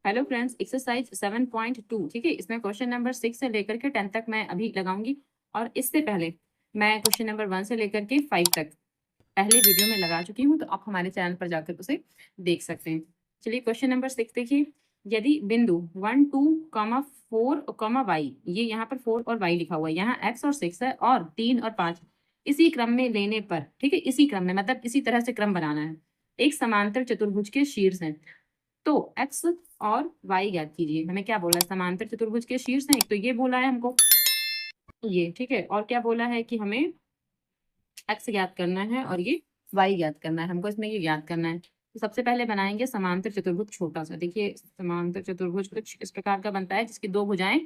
Hello friends, exercise 7.2। ठीक है, इसमें क्वेश्चन नंबर 6 से लेकर के 10 तक मैं अभी लगाऊंगी। और इससे पहले मैं क्वेश्चन नंबर 1 से लेकर के 5 तक पहले वीडियो में लगा चुकी हूँ, तो आप हमारे चैनल पर जाकर उसे देख सकते हैं। चलिए क्वेश्चन नंबर 6 देखिए। यदि बिंदु 1 2 4 वाई, ये यहाँ पर 4 और वाई लिखा हुआ है, यहाँ एक्स और 6 है, और 3 और 5 इसी क्रम में लेने पर, ठीक है, इसी क्रम में मतलब इसी तरह से क्रम बनाना है। एक समांतर चतुर्भुज के शीर्ष है, तो एक्स और वाई ज्ञात कीजिए। हमें क्या बोला है? समांतर चतुर्भुज के शीर्ष हैं, एक तो ये बोला है हमको, ये ठीक है, और क्या बोला है कि हमें एक्स ज्ञात करना है और ये वाई ज्ञात करना है। हमको इसमें ये ज्ञात करना है। तो सबसे पहले बनाएंगे समांतर चतुर्भुज छोटा सा। देखिए समांतर चतुर्भुज कुछ इस प्रकार का बनता है, जिसकी दो भुजाएं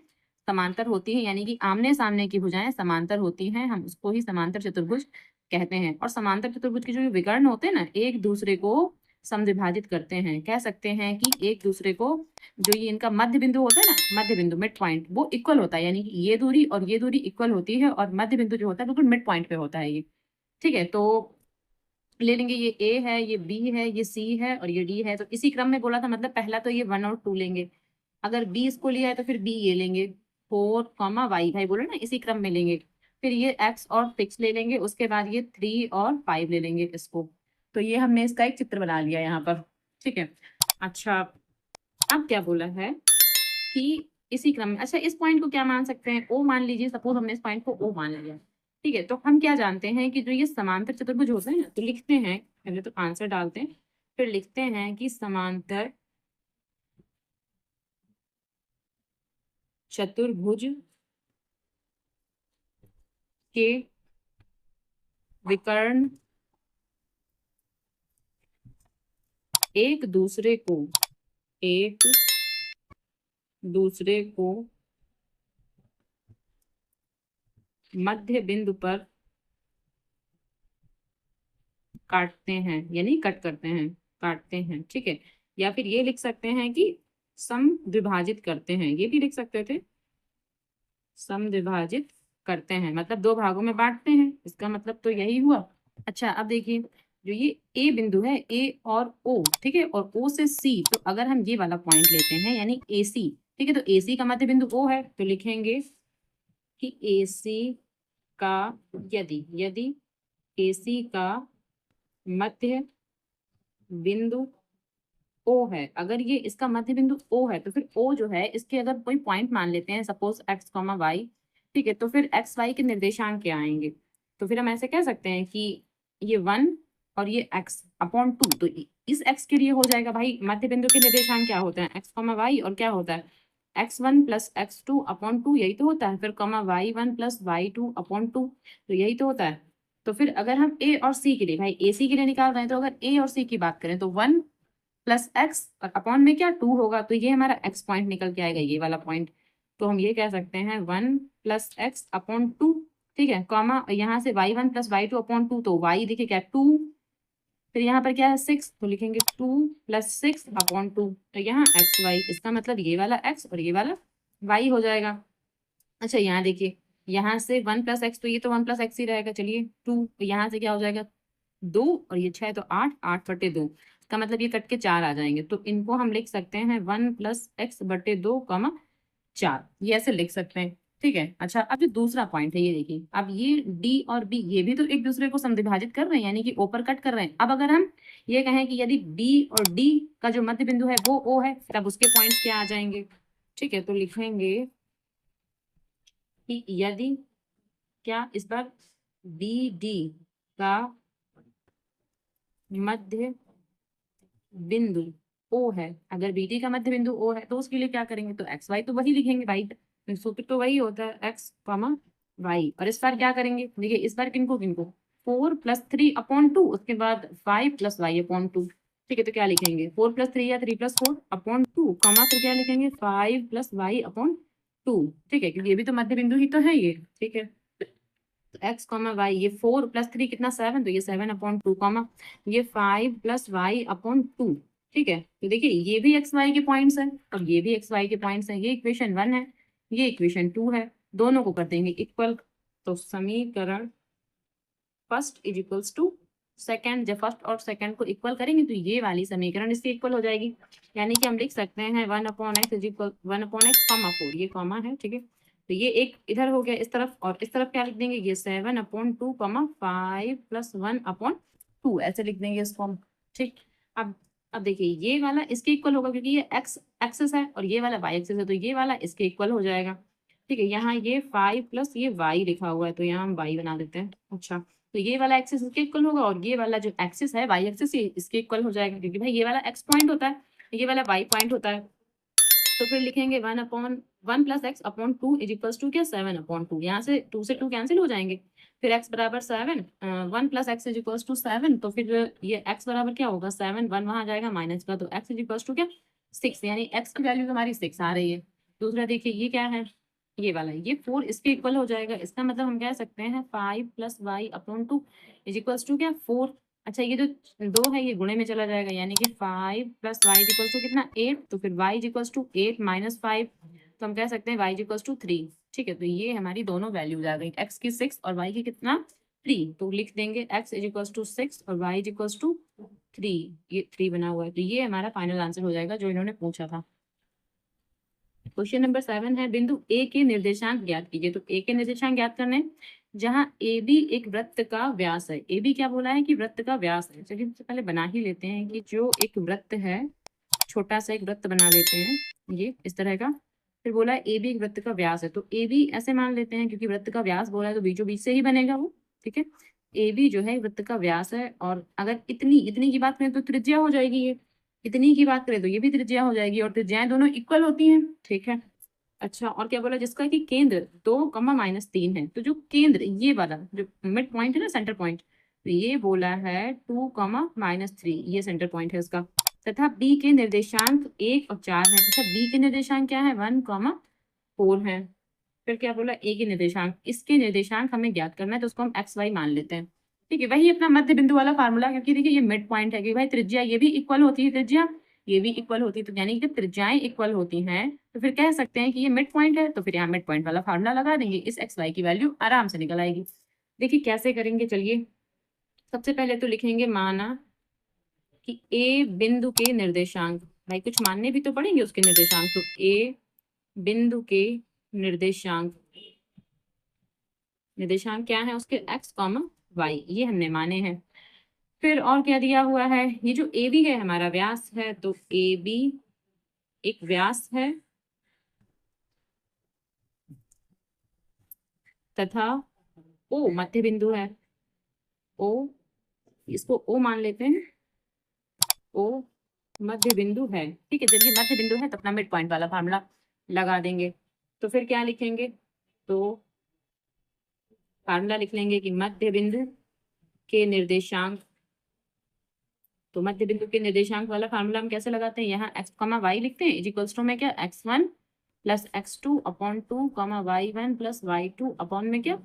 समांतर होती हैं, यानी कि आमने सामने की भुजाएं समांतर होती हैं, हम उसको ही समांतर चतुर्भुज कहते हैं। और समांतर चतुर्भुज के जो विकर्ण होते हैं ना, एक दूसरे को समद्विभाजित करते हैं। कह सकते हैं कि एक दूसरे को, जो ये इनका मध्य बिंदु होता है ना, मध्य बिंदु मिड पॉइंट, वो इक्वल होता है, यानी कि ये दूरी और ये दूरी इक्वल होती है, और मध्य बिंदु जो होता है बिल्कुल मिड पॉइंट पे होता है ये। ठीक है, तो ले लेंगे, ये ए है, ये बी है, ये सी है और ये डी है। तो इसी क्रम में बोला था, मतलब पहला तो ये 1 और 2 लेंगे। अगर बी इसको लिया है तो फिर बी ये लेंगे, 4 वाई, भाई बोले ना, इसी क्रम में लेंगे। फिर ये एक्स और 6 ले लेंगे, उसके बाद ये 3 और 5 ले लेंगे इसको। तो ये हमने इसका एक चित्र बना लिया यहाँ पर। ठीक है, अच्छा अब क्या बोला है कि इसी क्रम में, अच्छा इस पॉइंट को क्या मान सकते हैं? ओ मान लीजिए, सपोज हमने इस पॉइंट को ओ मान लिया। ठीक है, तो हम क्या जानते हैं कि जो ये समांतर चतुर्भुज होते हैं ना, तो लिखते हैं, पहले तो आंसर डालते हैं, फिर लिखते हैं कि समांतर चतुर्भुज के विकर्ण एक दूसरे को मध्य बिंदु पर काटते हैं, यानी कट करते हैं, काटते हैं। ठीक है, या फिर ये लिख सकते हैं कि समद्विभाजित करते हैं, ये भी लिख सकते थे, समद्विभाजित करते हैं मतलब दो भागों में बांटते हैं, इसका मतलब तो यही हुआ। अच्छा अब देखिए, जो ये ए बिंदु है, ए और ओ, ठीक है, और ओ से सी, तो अगर हम ये वाला पॉइंट लेते हैं यानी ए सी, ठीक है, तो ए सी का मध्य बिंदु ओ है, तो लिखेंगे कि ए सी का, यदि यदि ए सी का मध्य बिंदु ओ है, अगर ये इसका मध्य बिंदु ओ है, तो फिर ओ जो है इसके अगर कोई पॉइंट मान लेते हैं, सपोज एक्स कॉमा वाई, ठीक है, तो फिर एक्स वाई के निर्देशांक क्या आएंगे? तो फिर हम ऐसे कह सकते हैं कि ये 1 और ये एक्स अपॉन 2, तो इस एक्स के लिए हो जाएगा, भाई मध्य बिंदु के निर्देशांक क्या होते हैं? एक्स कॉमा वाई, और क्या होता है? x1 प्लस x2 अपॉन 2, यही तो होता है। फिर comma y1 plus y2 upon 2, तो यही तो होता है। तो फिर अगर हम ए और सी के लिए, भाई ए सी के लिए निकाल रहे हैं, तो अगर ए और सी की बात करें तो 1 प्लस एक्स और अपॉन में क्या 2 होगा, तो ये हमारा एक्स पॉइंट निकल के आएगा, ये वाला पॉइंट। तो हम ये कह सकते हैं 1 प्लस एक्स अपॉन 2, ठीक है, कॉमा यहाँ से y1 प्लस y2 अपॉन 2, तो y देखिए क्या 2, फिर यहाँ पर क्या है 6, तो लिखेंगे 2 प्लस 6 अपॉन 2, तो यहाँ एक्स वाई, इसका मतलब ये वाला एक्स और ये वाला वाई हो जाएगा। अच्छा यहाँ देखिए, यहाँ से 1 प्लस एक्स, तो ये तो 1 प्लस एक्स ही रहेगा। चलिए 2, तो यहाँ से क्या हो जाएगा 2, और ये 6 तो 8, 8/2, इसका मतलब ये कट के 4 आ जाएंगे। तो इनको हम लिख सकते हैं 1 प्लस एक्स बटे 2 कॉमा 4, ये ऐसे लिख सकते हैं। ठीक है, अच्छा अब जो दूसरा पॉइंट है, ये देखिए, अब ये डी और बी ये भी तो एक दूसरे को समद्विभाजित कर रहे हैं, यानी कि ऊपर कट कर रहे हैं। अब अगर हम ये कहें कि यदि बी और डी का जो मध्य बिंदु है वो ओ है, तब उसके पॉइंट्स क्या आ जाएंगे? ठीक है, तो लिखेंगे कि यदि, क्या इस बार, बी डी का मध्य बिंदु ओ है, अगर बी डी का मध्य बिंदु ओ है, तो उसके लिए क्या करेंगे? तो एक्स वाई तो वही लिखेंगे, राइट, सूत्र तो वही होता है, एक्स कॉमा वाई। और इस बार क्या करेंगे? देखिए इस बार किनको किनको, 4 प्लस 3 अपॉन 2, उसके बाद 5 प्लस वाई अपॉन 2। ठीक है, तो क्या लिखेंगे 4 प्लस 3 या 3 प्लस 4 अपॉन 2, कॉमा फिर क्या लिखेंगे 5 प्लस वाई अपॉन 2। ठीक है, क्योंकि ये भी तो मध्य बिंदु ही तो है ये। ठीक है, तो एक्स कॉमा वाई, ये 4 प्लस 3 कितना 7, तो ये 7 अपॉन 2, कॉमा ये 5 प्लस वाई अपॉन 2। ठीक है, तो देखिए ये भी एक्स वाई के पॉइंट्स हैं और ये भी एक्स वाई के पॉइंट्स हैं। ये इक्वेशन 1 है, ये इक्वेशन 2 है, दोनों को कर देंगे इक्वल। तो समीकरण first is equals to second, जब फर्स्ट और सेकंड को इक्वल करेंगे तो ये वाली समीकरण इसके इक्वल हो जाएगी। यानी कि हम लिख सकते हैं 1/x is equal 1/x comma 4, ये कॉमा है, ठीक है। तो ये एक इधर हो गया इस तरफ, और इस तरफ क्या लिख देंगे, ये 7/2 कॉमा 5 + 1/2 ऐसे लिख देंगे इसको हम, ठीक। अब देखिए ये वाला इसके इक्वल होगा क्योंकि ये एक्स एक्सेस है और ये वाला वाई एक्सेस है, तो ये वाला इसके इक्वल हो जाएगा, ठीक है। यहाँ ये 5 प्लस ये वाई लिखा हुआ है तो यहाँ हम वाई बना देते हैं। अच्छा, तो ये वाला एक्सिस इसके इक्वल होगा और ये वाला जो एक्सिस है वाई एक्सिस ये इसके इक्वल हो जाएगा, क्योंकि भाई ये वाला एक्स पॉइंट होता है, ये वाला वाई पॉइंट होता है। तो फिर लिखेंगे 1/1 + x/2 इज इक्वल्स टू क्या 7/2। यहाँ से 2 से 2 कैंसिल हो जाएंगे, फिर x बराबर 7, 1 + x इज इक्वल्स टू 7, तो फिर ये x बराबर क्या होगा 7, 1 वहां जाएगा माइनस का, तो x इज इक्वल्स टू क्या 6, यानी x की वैल्यू हमारी 6 आ रही है। दूसरा देखिए ये क्या है, ये वाला ये 4 इसके इक्वल हो जाएगा, इसका मतलब हम कह सकते हैं 5 + y/2 इज इक्वल्स टू क्या 4। अच्छा, ये जो 2 है ये गुणे में चला जाएगा, यानी कि 5 + y इज इक्वल्स टू कितना 8, तो फिर y इज इक्वल्स टू 8 - 5, तो हम कह सकते हैं y इज इक्वल्स टू 3, ठीक है। तो ये हमारी दोनों वैल्यूज आ गई, x की 6 और y की कितना 3, तो लिख देंगे x इज इक्वल्स टू 6 और y इज इक्वल्स टू 3, ये 3 बना हुआ है, तो ये हमारा फाइनल आंसर हो जाएगा जो इन्होंने पूछा था। क्वेश्चन नंबर 7 है, बिंदु ए के निर्देशांक ज्ञात कीजिए। तो ए के निर्देशांक ज्ञात करने, जहां ए बी एक वृत्त का व्यास है, ए बी क्या बोला है कि वृत्त का व्यास है। चलिए सबसे पहले बना ही लेते हैं कि जो एक वृत्त है, छोटा सा एक वृत्त बना लेते हैं ये इस तरह का। फिर बोला है ए बी एक वृत्त का व्यास है, तो ए बी ऐसे मान लेते हैं क्योंकि वृत्त का व्यास बोला है तो बीचों बीच से ही बनेगा वो, ठीक है। ए बी जो है वृत्त का व्यास है, और अगर इतनी इतनी की बात करें तो त्रिज्या हो जाएगी ये, इतनी की बात करें तो ये भी त्रिज्या हो जाएगी, और त्रिज्याएं दोनों इक्वल होती हैं, ठीक है। अच्छा, और क्या बोला, जिसका कि केंद्र 2, -3 है, तो जो केंद्र ये वाला जो मिड पॉइंट है ना, सेंटर पॉइंट, तो ये बोला है 2, -3, ये सेंटर पॉइंट है इसका। तथा बी के निर्देशांक 1 और 4 है। अच्छा, बी के निर्देशांक क्या है 1, 4 है। फिर क्या बोला, ए के निर्देशांक, इसके निर्देशांक हमें ज्ञात करना है तो उसको हम एक्स वाई मान लेते हैं, ठीक है। वही अपना मध्य बिंदु वाला फार्मूला, क्योंकि देखिए ये मिड पॉइंट है कि भाई त्रिज्या ये भी इक्वल होती है, त्रिज्या ये भी इक्वल होती है, तो यानी कि जब त्रिज्याएं इक्वल होती हैं तो फिर कह सकते हैं कि ये मिड पॉइंट है, तो फिर यहाँ मिड पॉइंट वाला फार्मूला लगा देंगे, इस एक्स वाई की वैल्यू आराम से निकल आएगी। देखिए कैसे करेंगे, चलिए सबसे पहले तो लिखेंगे माना कि ए बिंदु के निर्देशांक, भाई कुछ मानने भी तो पड़ेंगे उसके निर्देशांक, तो ए बिंदु के निर्देशांक, निर्देशांक क्या है उसके x, y, ये हमने माने हैं। फिर और क्या दिया हुआ है, ये जो ए बी है हमारा व्यास है, तो ए बी एक व्यास है तथा ओ मध्य बिंदु है, ओ इसको ओ मान लेते हैं, ओ मध्य बिंदु है, ठीक है। चलिए मध्य बिंदु है तो अपना मिड पॉइंट वाला फार्मूला लगा देंगे। तो फिर क्या लिखेंगे, तो फार्मूला लिख लेंगे कि मध्य बिंदु के निर्देशांक, तो मध्य बिंदु के निर्देशांक वाला फार्मूला हम कैसे लगाते हैं, यहाँ x, y लिखते हैं इज इक्वल्स टू में क्या x1 + x2/2, y1 + y2 में क्या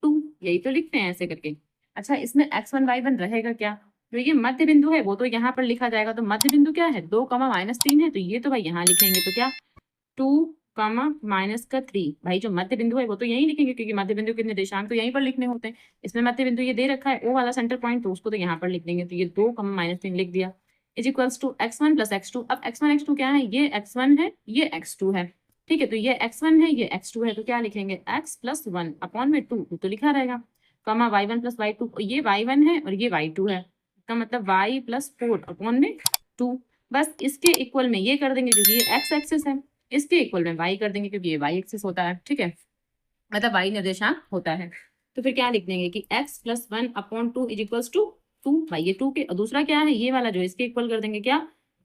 2, यही तो लिखते हैं ऐसे करके। अच्छा, इसमें x1 y1 रहेगा क्या, जो ये मध्य बिंदु है वो तो यहाँ पर लिखा जाएगा, तो मध्य बिंदु क्या है 2, -3 है, तो ये तो भाई यहाँ लिखेंगे, तो क्या 2, -3, भाई जो मध्य बिंदु है वो तो यही लिखेंगे क्योंकि मध्य बिंदु के निर्देशांक तो यहीं पर लिखने होते हैं। इसमें मध्य बिंदु ये दे रखा है ओ वाला सेंटर पॉइंट, तो उसको तो यहाँ पर लिख देंगे, तो ये 2, -3 लिख दिया is equals to x1 + x2। अब x1 x2 क्या है, ये x1 है ये x2 है, ठीक है। तो ये x1 है ये x2 है, तो क्या लिखेंगे x + 1/2 तो लिखा रहेगा, y1 + y2, ये y1 है और ये y2 है, इसका मतलब y + 4/2। बस इसके इक्वल में ये कर देंगे क्योंकि ये x एक्सिस है, इसके इक्वल में y कर देंगे क्योंकि ये y एक्सिस होता है, ठीक है, मतलब y निर्देशांक होता है। तो फिर क्या लिख देंगे कि x + 1/2 इज इक्वल्स टू 2, भाई ये 2 के, और दूसरा क्या है ये वाला जो इसके इक्वल कर देंगे क्या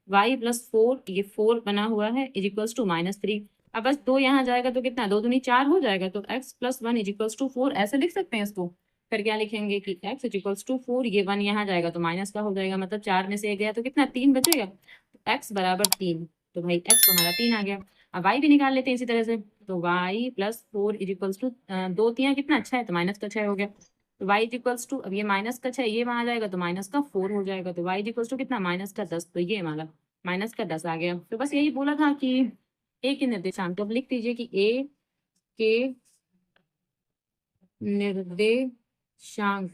y + 4, ये 4 बना हुआ है इज इक्वल्स टू -3। अब बस 2 यहाँ जाएगा तो कितना 2 दूनी 4 हो जाएगा, तो x + 1 इज इक्वल्स टू 4 ऐसे लिख सकते हैं इसको। फिर क्या लिखेंगे कि x इज इक्वल्स टू 4, ये 1 यहाँ जाएगा तो माइनस का हो जाएगा, मतलब 4 में से 1 गया तो कितना 3 बचेगा, तो x बराबर 3, तो भाई x तो हमारा 3 आ गया। अब y भी निकाल लेते हैं इसी तरह से, तो y + 4 इज इक्वल्स टू 2 3 कितना 6 तो -6 हो गया, तो y इज इक्वल्स टू, अब ये -6 ये वहां जाएगा तो -4 हो जाएगा, तो y इज इक्वल्स टू कितना -10, तो ये हमारा -10 आ गया। तो बस यही बोला था कि a के निर्देशांक, तो अब लिख दीजिए कि a के निर्देशांक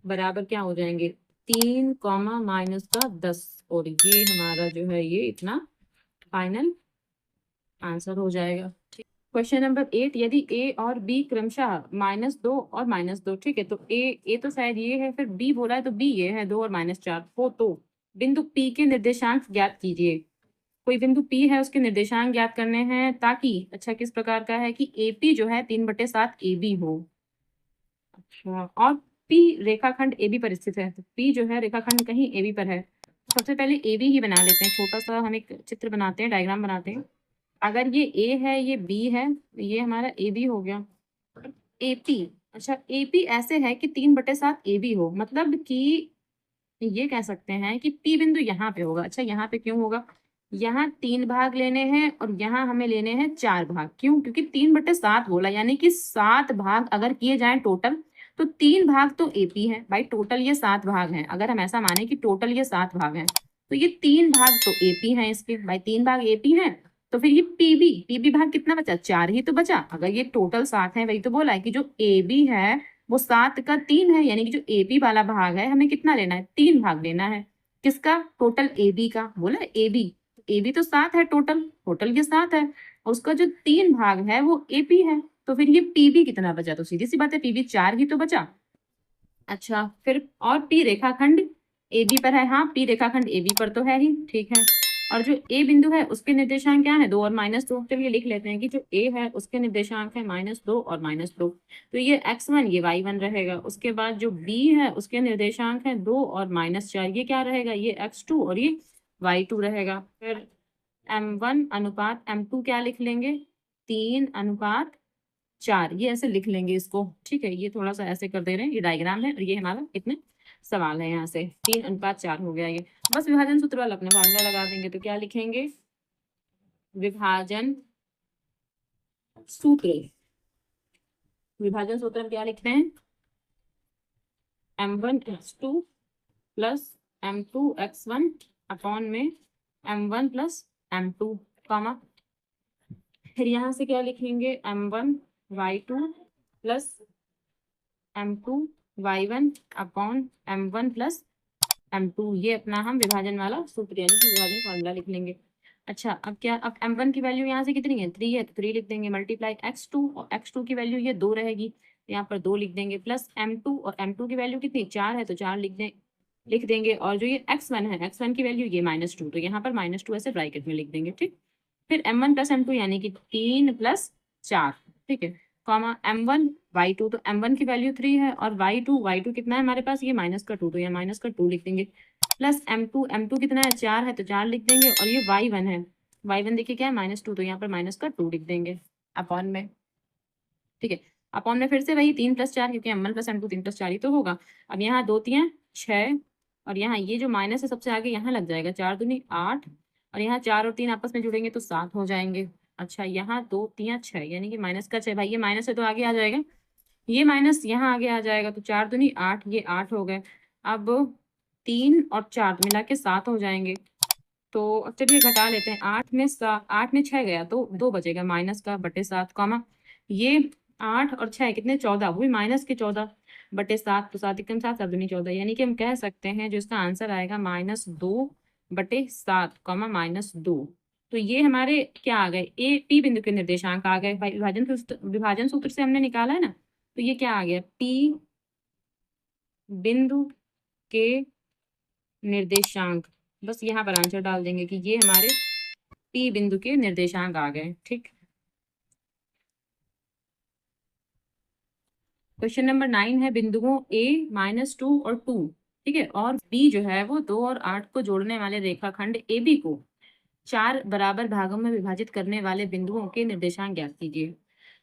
बराबर क्या हो जाएंगे 3 कॉमा माइनस का 10 और ये हमारा जो है ये इतना फाइनल आंसर हो जाएगा। क्वेश्चन नंबर 8, यदि ए और बी क्रमशः -2 और -2, ठीक है, तो ए तो शायद ये है, फिर बी बोला है तो बी ये है 2 और -4 हो, तो बिंदु पी के निर्देशांक ज्ञात कीजिए। कोई बिंदु पी है उसके निर्देशांक ज्ञात करने हैं, ताकि अच्छा किस प्रकार का है कि एपी जो है 3/7 ए बी हो। अच्छा, और पी रेखाखंड ए बी पर स्थित है, तो पी जो है रेखाखंड कहीं ए बी पर है, तो सबसे पहले ए बी ही बना लेते हैं। छोटा सा हम एक चित्र बनाते हैं, डायग्राम बनाते हैं। अगर ये ए है, ये बी है, ये हमारा ए बी हो गया। एपी, अच्छा एपी ऐसे है कि 3/7 ए बी हो, मतलब कि ये कह सकते हैं कि पी बिंदु यहाँ पे होगा। अच्छा, यहाँ पे क्यों होगा, यहाँ 3 भाग लेने हैं और यहाँ हमें लेने हैं 4 भाग। क्यों, क्योंकि 3/7 बोला, यानी कि 7 भाग अगर किए जाएं टोटल, तो 3 भाग तो एपी है भाई, टोटल ये 7 भाग हैं। अगर हम ऐसा माने कि टोटल ये 7 भाग हैं, तो ये 3 भाग तो एपी हैं इसके, भाई 3 भाग एपी हैं। तो फिर ये पीबी भाग कितना बचा, 4 ही तो बचा। अगर ये टोटल 7 है, वही तो बोला है कि जो ए बी है वो 7 का 3 है, यानी कि जो एपी वाला भाग है हमें कितना लेना है, 3 भाग लेना है। किसका, टोटल ए बी का, बोला ए बी तो 7 है, टोटल ये 7 है, और उसका जो 3 भाग है वो एपी है। तो फिर ये पीबी कितना बचा, तो सीधी सी बात है पीबी 4 ही तो बचा। अच्छा, फिर और पी रेखाखंड ए बी पर है, हाँ पी रेखाखंड ए बी पर तो है ही, ठीक है। और जो ए बिंदु है उसके निर्देशांक क्या है, 2 और -2। चलिए लिख लेते हैं कि जो ए है उसके निर्देशांक है -2 और -2, तो ये x1 ये y1 रहेगा। उसके बाद जो बी है उसके निर्देशांक है 2 और -4, ये क्या रहेगा, ये x2 और ये y2 रहेगा। फिर m1 अनुपात m2 क्या लिख लेंगे, 3:4, ये ऐसे लिख लेंगे इसको, ठीक है। ये थोड़ा सा ऐसे कर दे रहे हैं, ये डायग्राम है और ये हमारा इतने सवाल है, यहाँ से 3:4 हो गया ये। बस विभाजन सूत्र वाला अपने फॉर्मूला लगा देंगे, तो क्या लिखेंगे, विभाजन सूत्र, विभाजन सूत्र हम क्या लिखते हैं, m1x2 प्लस m2x1 अपॉन में m1 प्लस m2, कॉमा, फिर यहाँ से क्या लिखेंगे, m1y2 plus m2y1 upon m1 plus m2, ये अपना हम विभाजन वाला सूत्र यानी कि विभाजन फॉर्मूला लिख लेंगे। अच्छा, अब क्या, अब m1 की वैल्यू यहाँ से कितनी है, 3 है, तो 3 लिख देंगे, मल्टीप्लाई x2, और x2 की वैल्यू ये 2 रहेगी, तो यहाँ पर 2 लिख देंगे, प्लस m2, और m2 की वैल्यू कितनी 4 है, तो 4 लिख देंगे। और जो ये x1 है, x1 की वैल्यू ये -2, तो यहाँ पर -2 ऐसे ब्रैकेट में लिख देंगे, ठीक। फिर m1 प्लस m2 यानी कि 3 प्लस 4, ठीक है, कॉमा m1 y2, तो m1 की वैल्यू 3 है, और y2 कितना है हमारे पास, ये -2, तो यहाँ -2 लिख देंगे, प्लस m2 कितना है 4 है, तो 4 लिख देंगे, और ये y1 है, y1 देखिए क्या है -2, तो यहाँ पर -2 लिख देंगे अपॉन में, ठीक है। अपॉन में फिर से वही 3 प्लस 4, क्योंकि m1 प्लस m2 3 प्लस 4 ही तो होगा। अब यहाँ 2 3 6, और यहाँ ये जो माइनस है सबसे आगे यहाँ लग जाएगा, 4 दूनी 8, और यहाँ 4 और 3 आपस में जुड़ेंगे तो 7 हो जाएंगे। अच्छा, यहाँ 2 3 6, यानी कि माइनस का 6, भाई ये माइनस है तो आगे आ जाएगा, ये माइनस यहाँ आगे आ जाएगा, तो 4 दूनी 8, ये 8 हो गए। अब 3 और 4 मिला के 7 हो जाएंगे, तो अब चलिए घटा लेते हैं, 8 में 6 गया तो 2 बचेगा माइनस का बटे 7, कॉमा, ये 8 और 6 कितने 14, वो भी माइनस के 14 बटे 7, तो 7 एकम 7, 7 दूनी 14, यानी कि हम कह सकते हैं जो इसका आंसर आएगा -2 बटे 7, कॉमा -2। तो ये हमारे क्या आ गए, ए पी बिंदु के निर्देशांक आ गए भाई, विभाजन सूत्र से हमने निकाला है ना, तो ये क्या आ गया, पी बिंदु के निर्देशांक, बस यहाँ पर आंसर डाल देंगे कि ये हमारे पी बिंदु के निर्देशांक आ गए, ठीक। क्वेश्चन नंबर 9 है, बिंदुओं a -2 और 2, ठीक है, और b जो है वो 2 और 8 को जोड़ने वाले रेखाखंड AB को 4 बराबर भागों में विभाजित करने वाले बिंदुओं के निर्देशांक ज्ञात कीजिए।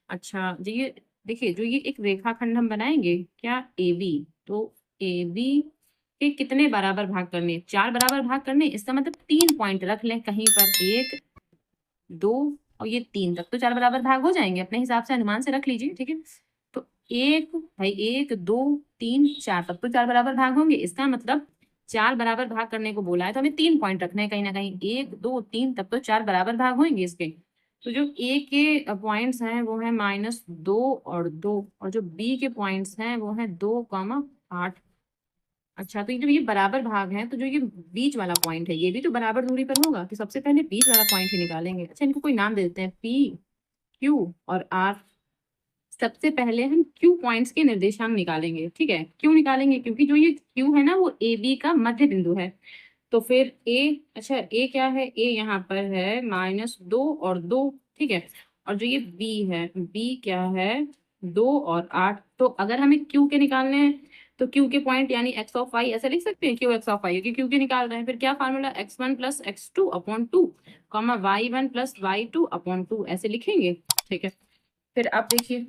अच्छा जी, ये देखिए, जो ये एक रेखाखंड हम बनाएंगे क्या AB, तो AB के कितने बराबर भाग करने, 4 बराबर भाग करने, इसका मतलब 3 पॉइंट रख लें कहीं पर, 1 2 और ये 3 तक तो 4 बराबर भाग हो जाएंगे, अपने हिसाब से अनुमान से रख लीजिए, ठीक है। तो एक भाई 1 2 3 4 तक तो 4 बराबर भाग होंगे, इसका मतलब 4 बराबर भाग करने को बोला है तो हमें 3 पॉइंट रखने हैं कहीं ना कहीं, 1 2 3 तब तो 4 बराबर भाग होंगे इसके। तो जो ए के पॉइंट्स हैं वो है -2 और 2, और जो बी के पॉइंट्स हैं वो है 2, 8। अच्छा, तो ये जो ये बराबर भाग है, तो जो ये बीच वाला पॉइंट है ये भी तो बराबर दूरी पर होगा, कि सबसे पहले बीच वाला पॉइंट ही निकालेंगे। अच्छा, इनको कोई नाम दे देते हैं, पी, क्यू और आर। सबसे पहले हम क्यू पॉइंट्स के निर्देशांक निकालेंगे। ठीक है, क्यों निकालेंगे? क्योंकि जो ये क्यू है ना वो ए बी का मध्य बिंदु है। तो फिर ए, अच्छा ए क्या है, ए यहाँ पर है -2 और 2। ठीक है, और जो ये बी है, बी क्या है, 2 और 8। तो अगर हमें क्यू के निकालने हैं तो क्यू के पॉइंट यानी एक्स ऑफ वाई ऐसे लिख सकते हैं, क्यू एक्स ऑफ वाई, क्योंकि क्यू के निकाल रहे हैं। फिर क्या formula, x1 + x2/2 comma y1 + y2/2 ऐसे लिखेंगे। ठीक है, फिर आप देखिए,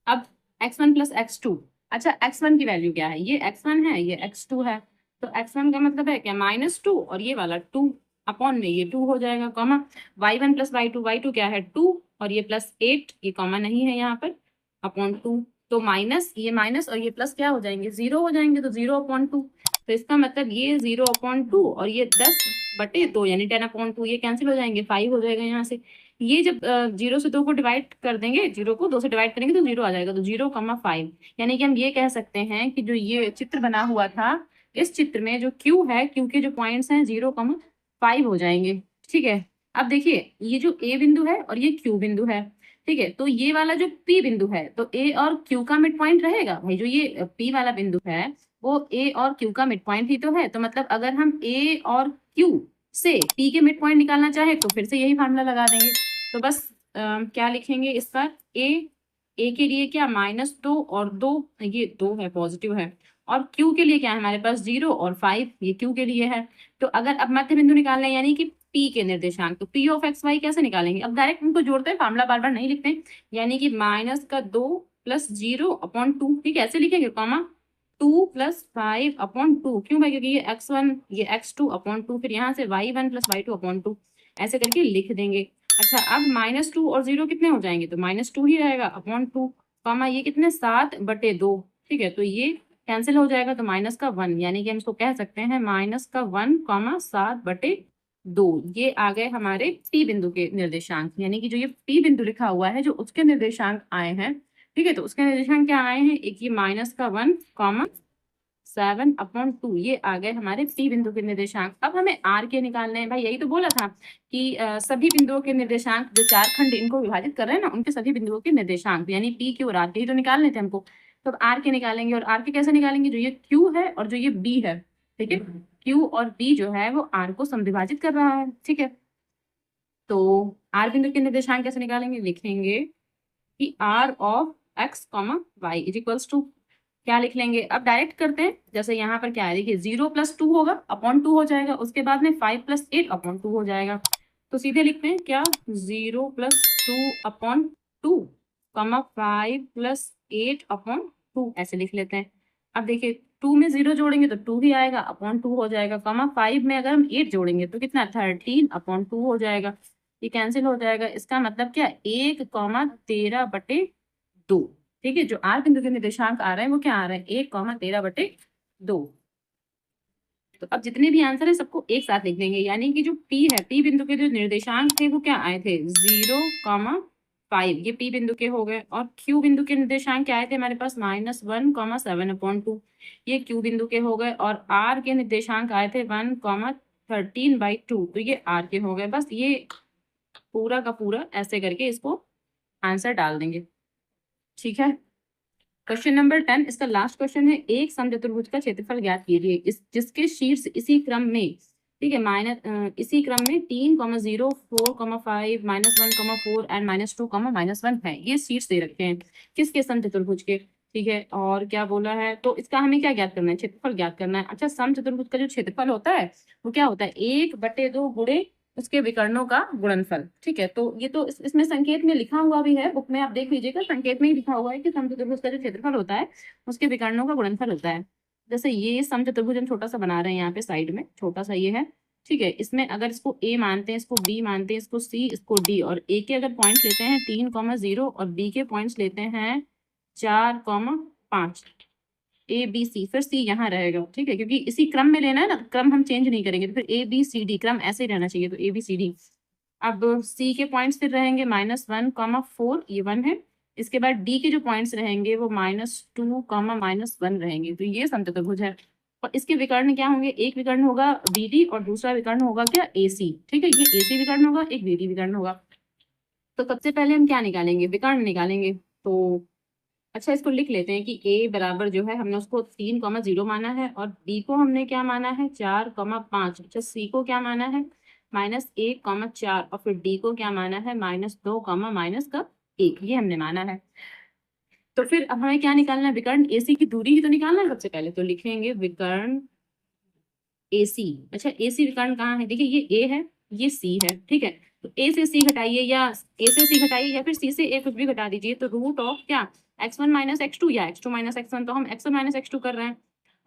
अब x1 + x2। अच्छा, x1 की वैल्यू क्या है, ये x1 है, ये x2 है। तो x1 का मतलब है क्या, -2, और ये वाला 2 अपॉन में ये 2 हो जाएगा, कॉमा y1 + y2, y2 क्या है 2, और ये +8, ये कॉमा नहीं है यहाँ पर, अपॉन 2। तो माइनस, ये माइनस और ये प्लस क्या हो जाएंगे, 0 हो जाएंगे, तो 0/2। तो इसका मतलब ये 0/2 और ये 10/2 यानी 10/2, ये कैंसिल हो जाएंगे, 5 हो जाएगा यहाँ से। ये जब 0 से 2 को डिवाइड कर देंगे, 0 को 2 से डिवाइड करेंगे तो 0 आ जाएगा, तो 0,5। यानी कि हम ये कह सकते हैं कि जो ये चित्र बना हुआ था, इस चित्र में जो क्यू है, क्यू के जो पॉइंट्स हैं 0,5 हो जाएंगे। ठीक है, अब देखिए ये जो ए बिंदु है और ये क्यू बिंदु है। ठीक है, तो ये वाला जो पी बिंदु है, तो ए और क्यू का मिड पॉइंट रहेगा भाई। जो ये पी वाला बिंदु है वो ए और क्यू का मिड पॉइंट ही तो है। तो मतलब अगर हम ए और क्यू से पी के मिड पॉइंट निकालना चाहे तो फिर से यही फार्मूला लगा देंगे। तो बस क्या लिखेंगे इसका, ए के लिए क्या, -2 और 2, ये 2 है, पॉजिटिव है। और क्यू के लिए क्या है हमारे पास, 0 और 5, ये क्यू के लिए है। तो अगर अब मध्य बिंदु निकालना है यानी कि पी के निर्देशांक, तो पी ऑफ एक्स वाई कैसे निकालेंगे, अब डायरेक्ट उनको जोड़ते हैं, फार्मूला बार बार नहीं लिखते हैं। यानी कि -2 + 0/2, ठीक है, ऐसे लिखेंगे, कॉमा 2 + 5/2। क्यों भाई, क्योंकि ये x1 ये x2/2, फिर यहाँ से y1 + y2/2 ऐसे करके लिख देंगे। अच्छा, अब -2 और 0 कितने हो जाएंगे, तो -2 ही रहेगा अपॉन 2, कॉमा ये कितने, 7/2। ठीक है, तो ये कैंसिल हो जाएगा, तो -1, यानी कि हम इसको कह सकते हैं -1, 7/2। ये आ गए हमारे P बिंदु के निर्देशांक। यानी कि जो ये P बिंदु लिखा हुआ है, जो उसके निर्देशांक आए हैं। ठीक है, तो उसके निर्देशांक क्या आए हैं, एक ये -1, 7/2, ये आ गए हमारे P बिंदु के निर्देशांक। अब हमें R के निकालने हैं भाई, यही तो बोला था कि सभी बिंदुओं के निर्देशांक, जो चार खंड इनको विभाजित कर रहे हैं ना, उनके सभी बिंदुओं के निर्देशांक यानी P, Q और R के ही तो निकालने थे हमको। तो अब R के निकालेंगे, और R के कैसे निकालेंगे, जो ये Q है और जो ये B है। ठीक है, Q और B जो है वो R को समविभाजित कर रहा है। ठीक है, तो R बिंदु के निर्देशांक कैसे निकालेंगे, लिखेंगे कि R of x, y is equals to, क्या लिख लेंगे, अब डायरेक्ट करते हैं। जैसे यहाँ पर क्या है, देखिए 0 + 2 होगा, अपॉन 2 हो जाएगा, उसके बाद में 5 + 8/2 हो जाएगा। तो सीधे लिखते हैं क्या, 0 + 2/2, 5 + 8/2 ऐसे लिख लेते हैं। अब देखिए 2 में 0 जोड़ेंगे तो 2 ही आएगा, अपॉन 2 हो जाएगा, 5 में अगर हम 8 जोड़ेंगे तो कितना, 13/2 हो जाएगा। ये कैंसिल हो जाएगा, इसका मतलब क्या, 1,13/2। ठीक है, जो आर बिंदु के निर्देशांक आ रहे हैं वो क्या आ रहे हैं, 1,13/2। तो अब जितने भी आंसर है सबको एक साथ लिख देंगे। यानी कि जो पी है, पी बिंदु के जो निर्देशांक थे वो क्या आए थे, 0,5, ये पी बिंदु के हो गए। और क्यू बिंदु के निर्देशांक क्या आए थे हमारे पास, -1,7/2, ये क्यू बिंदु के हो गए। और आर के निर्देशांक आए थे 1,13/2, तो ये आर के हो गए। बस ये पूरा का पूरा ऐसे करके इसको आंसर डाल देंगे। ठीक है, क्वेश्चन नंबर 10, इसका लास्ट क्वेश्चन है, एक समचतुर्भुज का क्षेत्रफल ज्ञात कीजिए, इस जिसके शीर्ष इसी क्रम में, ठीक है, इसी क्रम में 3,0, 4,5, -1,4 एंड -2, -1 है। ये शीर्ष दे रखे हैं किसके, समचतुर्भुज के। ठीक है, और क्या बोला है, तो इसका हमें क्या ज्ञात करना है, क्षेत्रफल ज्ञात करना है। अच्छा, समचतुर्भुज का जो क्षेत्रफल होता है वो क्या होता है, 1/2 गुणे उसके विकर्णों का गुणनफल। ठीक है, तो ये तो इसमें संकेत में लिखा हुआ भी है, बुक में आप देख लीजिएगा, संकेत में ही लिखा हुआ है कि समचतुर्भुज का जो क्षेत्रफल होता है उसके विकर्णों का गुणनफल होता है। जैसे ये समचतुर्भुज हम छोटा सा बना रहे हैं यहाँ पे साइड में, छोटा सा ये है। ठीक है, इसमें अगर इसको ए मानते हैं, इसको बी मानते हैं, इसको सी, इसको डी, और ए के अगर पॉइंट्स लेते हैं 3,0 और बी के पॉइंट्स लेते हैं 4,5, ए बी सी, फिर सी यहाँ रहेगा। ठीक है, क्योंकि इसी क्रम में लेना है ना, क्रम हम चेंज नहीं करेंगे, तो फिर ए बी सी डी क्रम ऐसे ही रहना चाहिए, तो ए बी सी डी। अब सी के पॉइंट्स फिर रहेंगे -1,4, ये 1 है, इसके बाद डी के जो पॉइंट्स रहेंगे वो -2, -1 रहेंगे। तो ये समचतुर्भुज है। और इसके विकर्ण क्या होंगे, एक विकर्ण होगा बीडी और दूसरा विकर्ण होगा क्या, एसी। ठीक है, ये एसी विकर्ण होगा, एक बीडी विकर्ण होगा। तो सबसे पहले हम क्या निकालेंगे, विकर्ण निकालेंगे। तो अच्छा, इसको लिख लेते हैं कि a बराबर जो है हमने उसको 3,0 माना है, और b को हमने क्या माना है 4,5। अच्छा, c को क्या माना है -1,4, और फिर d को क्या माना है -2, -1, ये हमने माना है। तो फिर अब हमें क्या निकालना है, विकर्ण AC की दूरी ही तो निकालना है सबसे पहले। तो लिखेंगे विकर्ण AC। अच्छा, AC विकर्ण कहाँ है, देखिए ये A है, ये C है। ठीक है, तो A से C घटाइए, या A से C घटाइए, या फिर C से A कुछ भी घटा दीजिए। तो रूट ऑफ क्या, x1 - x2 या x2 - x1। तो हम x1 - x2 कर रहे हैं।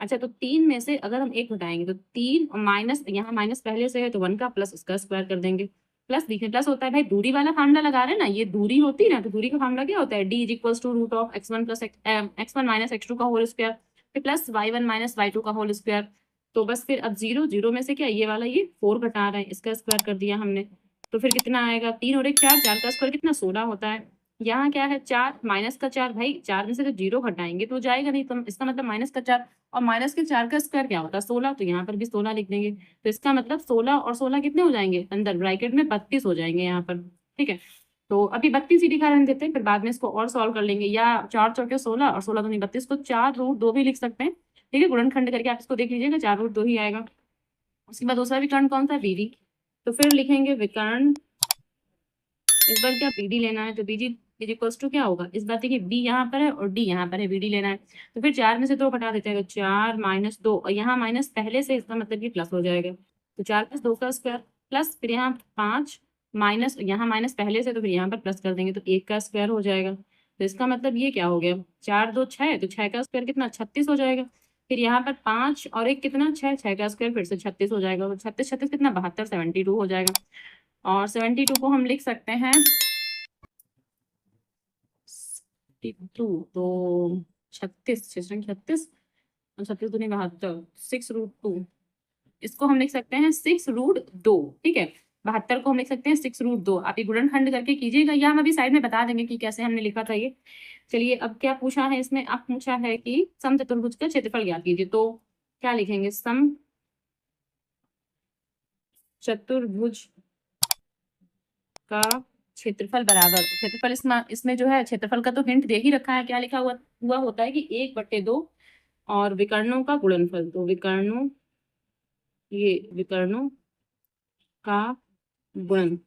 अच्छा, तो 3 में से अगर हम 1 घटाएंगे तो 3 और माइनस, यहाँ माइनस पहले से है तो 1 का प्लस उसका स्क्वायर कर देंगे। प्लस देखिए, प्लस होता है भाई, दूरी वाला फार्मूला लगा रहे हैं ना, ये दूरी होती है ना, तो दूरी का फार्मूला क्या होता है, d = root of x1 - x2 का होल स्क्वायर, फिर प्लस y1 - y2 का होल स्क्वायर। तो बस फिर अब 0 0 में से क्या, ये वाला ये 4 घटा रहे हैं, इसका स्क्वायर कर दिया हमने। तो फिर कितना आएगा, 3 और 1 4, 4 का स्क्वायर कितना 16 होता है। यहाँ क्या है 4 माइनस का 4, भाई 4 में से तो 0 घटाएंगे तो जाएगा नहीं, तो इसका मतलब माइनस का 4, और माइनस के 4 का स्क्वायर क्या होता है 16। तो यहाँ पर भी 16 लिख देंगे। तो इसका मतलब 16 और 16 कितने हो जाएंगे, अंदर ब्रैकेट में 32 हो जाएंगे यहाँ पर। ठीक है, तो अभी 32 ही दिखा रहने देते हैं, फिर बाद में इसको और सॉल्व कर लेंगे। या 4 चौके 16 और 16 दूनी 32 को 4√2 भी लिख सकते हैं। ठीक है, गुणनखंड करके आप इसको देख लीजिएगा, 4√2 ही आएगा। उसके बाद दूसरा विकर्ण कौन सा, बीडी। तो फिर लिखेंगे विकर्ण, इस बार क्या बीडी लेना है, तो बीडी इक्वल्स टू क्या होगा, इस बार देखिए बी यहाँ पर है और डी यहाँ पर है, बीडी लेना है। तो फिर 4 में से 2 घटा देते हैं, तो 4 - 2, और यहाँ माइनस पहले से, इसका मतलब ये प्लस हो जाएगा। तो 4 + 2 का स्क्वायर, प्लस फिर यहाँ 5 माइनस, यहाँ माइनस पहले से, तो फिर यहाँ पर प्लस कर देंगे तो 1 का स्क्वायर हो जाएगा। तो इसका मतलब ये क्या हो गया, 4 2 6, तो 6 का स्क्वायर कितना 36 हो जाएगा। फिर यहाँ पर 5 और 1 कितना 6, 6 का स्क्वायर फिर से 36 हो जाएगा। तो 36 36 कितना 72, 72 हो जाएगा। और 72 को हम लिख सकते हैं 2, तो 36 6 36, 36 दूनी 72, 6√2, इसको हम लिख सकते हैं 6√2। ठीक है, 72 को हम लिख सकते हैं 6√2। आप ये गुणनखंड करके कीजिएगा, या हम अभी साइड में बता देंगे कि कैसे हमने लिखा था ये। चलिए, अब क्या पूछा है इसमें, अब पूछा है कि समचतुर्भुज का क्षेत्रफल ज्ञात कीजिए। तो क्या लिखेंगे, समचतुर्भुज का क्षेत्रफल बराबर, क्षेत्रफल इसमें जो है क्षेत्रफल का तो हिंट दे ही रखा है, क्या लिखा हुआ होता है कि 1/2 और विकर्णों का गुणनफल। तो विकर्णों का गुणनफल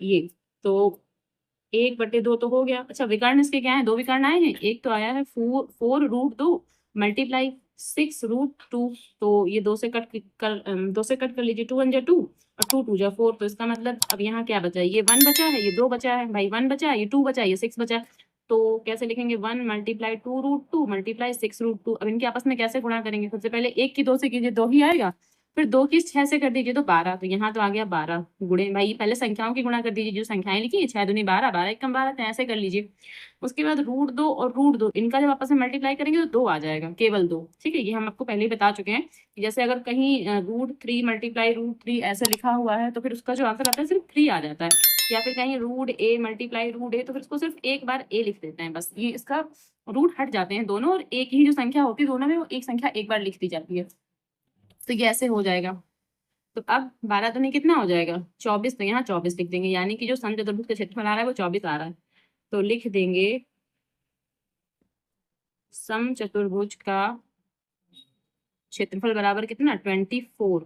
ये, तो 1/2 तो हो गया। अच्छा, विकर्ण इसके क्या है, 2 विकर्ण आए हैं, एक तो आया है 4√2 मल्टीप्लाई 6√2। तो ये 2 से कट कर लीजिए, 2 1 2 और 2 2 4। तो इसका मतलब अब यहाँ क्या बचा है, ये 1 बचा है, ये 2 बचा है, भाई 1 बचा, ये 2 बचा, ये 6 बचा। तो कैसे लिखेंगे, 1 × 2√2 मल्टीप्लाई 6√2। अब इनके आपस में कैसे गुणा करेंगे, सबसे पहले 1 की 2 से कीजिए, 2 ही आएगा। फिर 2 की 6 से कर दीजिए तो 12। तो यहाँ तो आ गया 12 गुणे, भाई पहले संख्याओं की गुणा कर दीजिए, जो संख्याएं लिखी है 6 दूनी 12, 12 1 कम 12, तो ऐसे कर लीजिए। उसके बाद √2 और √2 इनका जब आपस में मल्टीप्लाई करेंगे तो 2 आ जाएगा, केवल 2। ठीक है, ये हम आपको पहले ही बता चुके हैं कि जैसे अगर कहीं √3 मल्टीप्लाई √3 ऐसे लिखा हुआ है तो फिर उसका जो आंसर आता है सिर्फ 3 आ जाता है। या फिर कहीं √a मल्टीप्लाई √a, तो फिर उसको सिर्फ एक बार a लिख देते हैं, बस ये इसका रूट हट जाते हैं दोनों, और एक ही जो संख्या होती है दोनों में, वो एक संख्या एक बार लिख दी जाती है। तो ये ऐसे हो जाएगा। तो अब 12 दूनी कितना हो जाएगा 24, तो यहाँ 24 लिख देंगे, यानी कि जो समचतुर्भुज का क्षेत्रफल आ रहा है वो 24 आ रहा है। तो लिख देंगे समचतुर्भुज का क्षेत्रफल बराबर कितना 24।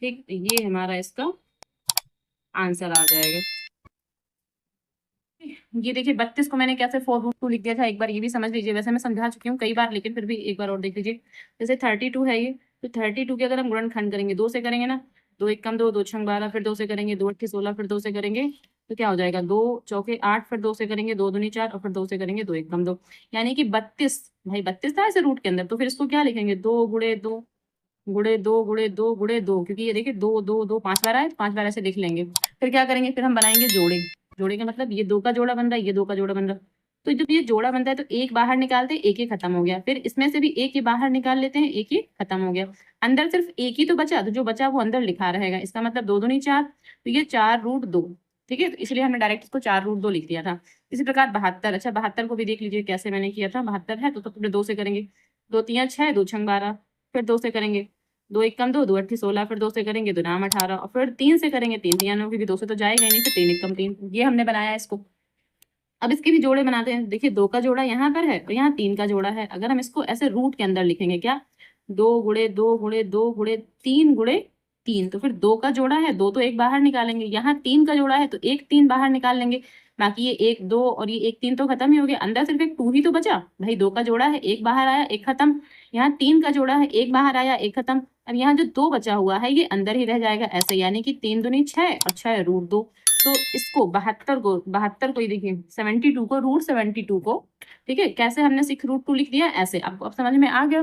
ठीक, ये हमारा इसका आंसर आ जाएगा। ये देखिए 32 को मैंने कैसे 4√2 लिख दिया था, एक बार ये भी समझ लीजिए। वैसे मैं समझा चुकी हूँ कई बार, लेकिन फिर भी एक बार और देख लीजिए। जैसे 32 है ये, तो 32 के अगर हम गुणनखंड करेंगे 2 से करेंगे ना, 2 1 कम 2, 2 6 12, फिर 2 से करेंगे 2 8 16, फिर 2 से करेंगे तो क्या हो जाएगा 2 चौके 8, फिर 2 से करेंगे 2 दूनी 4, और फिर 2 से करेंगे 2 1 कम 2, यानी कि 32। भाई 32 था ऐसे रूट के अंदर, तो फिर इसको क्या लिखेंगे 2 गुणे 2 गुणे 2 गुणे 2 गुणे 2, क्योंकि ये देखिए 2 2 2 5 बार आए, 5 बार ऐसे लिख लेंगे। फिर क्या करेंगे, फिर हम बनाएंगे जोड़े। जोड़े का मतलब ये 2 का जोड़ा बन रहा है, ये 2 का जोड़ा बन रहा है। तो जब ये जोड़ा बनता है तो एक बाहर निकालते हैं, एक ही खत्म हो गया। फिर इसमें से भी एक ही बाहर निकाल लेते हैं, एक ही खत्म हो गया। अंदर सिर्फ एक ही तो बचा, तो जो बचा वो अंदर लिखा रहेगा। इसका मतलब 2 दूनी 4, तो ये 4√2। ठीक है, तो इसलिए हमने डायरेक्ट इसको 4√2 लिख दिया था। इसी प्रकार 72, अच्छा 72 को भी देख लीजिए कैसे मैंने किया था। 72 है तो पहले 2 से करेंगे, 2 तियां 6, 2 छंग 12, फिर 2 से करेंगे, 2 एकम 2, 2 अट्ठी 16, फिर 2 से करेंगे 2 नाम 18 और फिर 3 से करेंगे, 3 तियां 9, क्योंकि 2 से तो जाएगा ही नहीं, फिर 3 एकम 3, ये हमने बनाया इसको। अब इसके भी जोड़े बनाते हैं। देखिए 2 का जोड़ा यहाँ पर है और यहाँ 3 का जोड़ा है। अगर हम इसको ऐसे रूट के अंदर लिखेंगे, क्या 2 गुणे 2 गुणे 2 गुणे 3 गुणे 3, तो फिर 2 का जोड़ा है, 2 तो एक बाहर निकालेंगे, यहाँ 3 का जोड़ा है तो एक 3 बाहर निकाल लेंगे, बाकी ये 1 2 और ये 1 3 तो खत्म ही हो गया, अंदर सिर्फ एक 2 ही तो बचा भाई। 2 का जोड़ा है, एक बाहर आया, एक खत्म। यहाँ 3 का जोड़ा है, एक बाहर आया, एक खत्म। अब यहाँ जो 2 बचा हुआ है ये अंदर ही रह जाएगा ऐसे, यानी कि 3 दूनी 6 और 6√2। तो इसको 72 को ही देखिए 72 को √72 को, ठीक है, कैसे हमने 6√2 लिख दिया ऐसे। आपको अब समझ में आ गया।